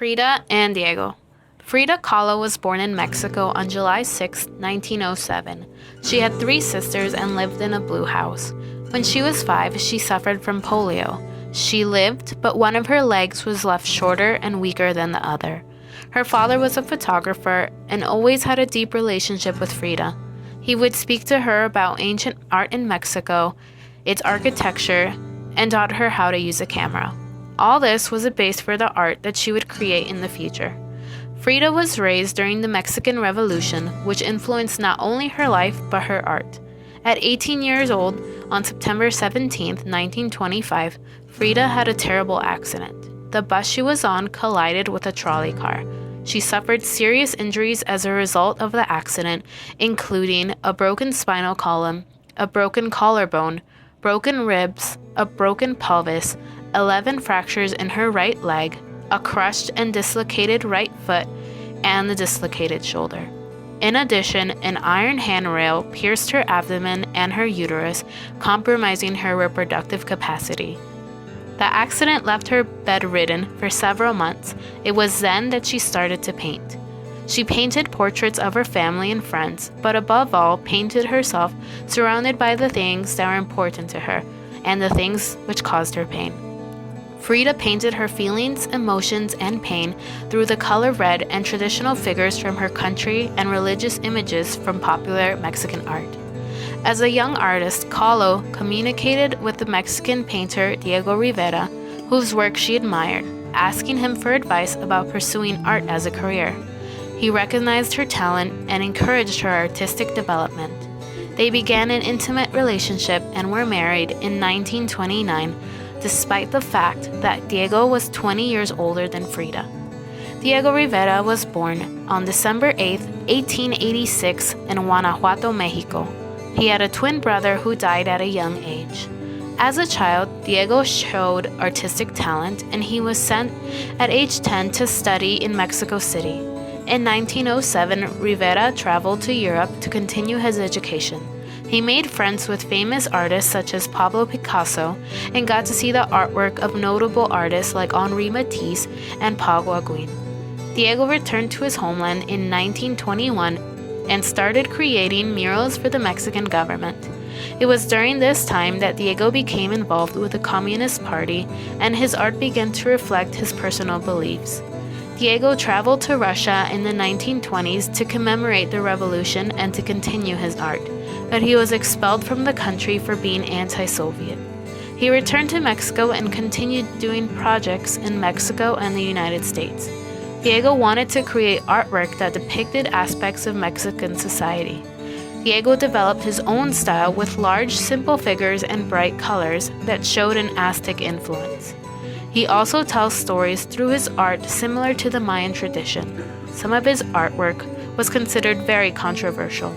Frida and Diego. Frida Kahlo was born in Mexico on July 6, 1907. She had 3 sisters and lived in a blue house. When she was 5, she suffered from polio. She lived, but one of her legs was left shorter and weaker than the other. Her father was a photographer and always had a deep relationship with Frida. He would speak to her about ancient art in Mexico, its architecture, and taught her how to use a camera. All this was a base for the art that she would create in the future. Frida was raised during the Mexican Revolution, which influenced not only her life but her art. At 18 years old, on September 17, 1925, Frida had a terrible accident. The bus she was on collided with a trolley car. She suffered serious injuries as a result of the accident, including a broken spinal column, a broken collarbone, broken ribs, a broken pelvis, 11 fractures in her right leg, a crushed and dislocated right foot, and the dislocated shoulder. In addition, an iron handrail pierced her abdomen and her uterus, compromising her reproductive capacity. The accident left her bedridden for several months. It was then that she started to paint. She painted portraits of her family and friends, but above all, painted herself surrounded by the things that were important to her and the things which caused her pain. Frida painted her feelings, emotions, and pain through the color red and traditional figures from her country and religious images from popular Mexican art. As a young artist, Kahlo communicated with the Mexican painter Diego Rivera, whose work she admired, asking him for advice about pursuing art as a career. He recognized her talent and encouraged her artistic development. They began an intimate relationship and were married in 1929, despite the fact that Diego was 20 years older than Frida. Diego Rivera was born on December 8, 1886 in Guanajuato, Mexico. He had a twin brother who died at a young age. As a child, Diego showed artistic talent and he was sent at age 10 to study in Mexico City. In 1907, Rivera traveled to Europe to continue his education. He made friends with famous artists such as Pablo Picasso and got to see the artwork of notable artists like Henri Matisse and Paul Gauguin. Diego returned to his homeland in 1921 and started creating murals for the Mexican government. It was during this time that Diego became involved with the Communist Party and his art began to reflect his personal beliefs. Diego traveled to Russia in the 1920s to commemorate the revolution and to continue his art, but he was expelled from the country for being anti-Soviet. He returned to Mexico and continued doing projects in Mexico and the United States. Diego wanted to create artwork that depicted aspects of Mexican society. Diego developed his own style with large, simple figures and bright colors that showed an Aztec influence. He also tells stories through his art similar to the Mayan tradition. Some of his artwork was considered very controversial.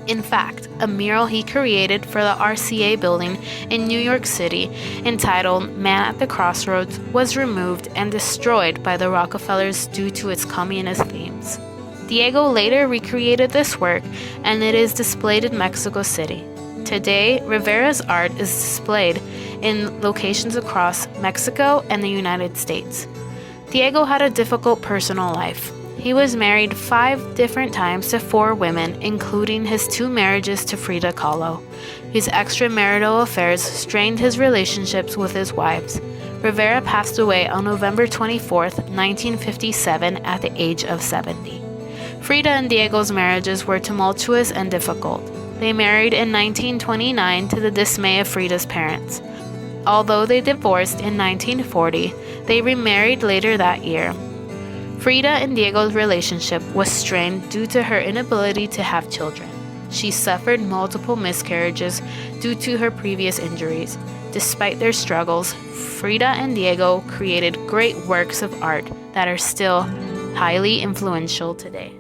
In fact, a mural he created for the RCA building in New York City, entitled Man at the Crossroads, was removed and destroyed by the Rockefellers due to its communist themes. Diego later recreated this work, and it is displayed in Mexico City. Today, Rivera's art is displayed in locations across Mexico and the United States. Diego had a difficult personal life. He was married 5 different times to 4 women, including his 2 marriages to Frida Kahlo. His extramarital affairs strained his relationships with his wives. Rivera passed away on November 24, 1957, at the age of 70. Frida and Diego's marriages were tumultuous and difficult. They married in 1929 to the dismay of Frida's parents. Although they divorced in 1940, they remarried later that year. Frida and Diego's relationship was strained due to her inability to have children. She suffered multiple miscarriages due to her previous injuries. Despite their struggles, Frida and Diego created great works of art that are still highly influential today.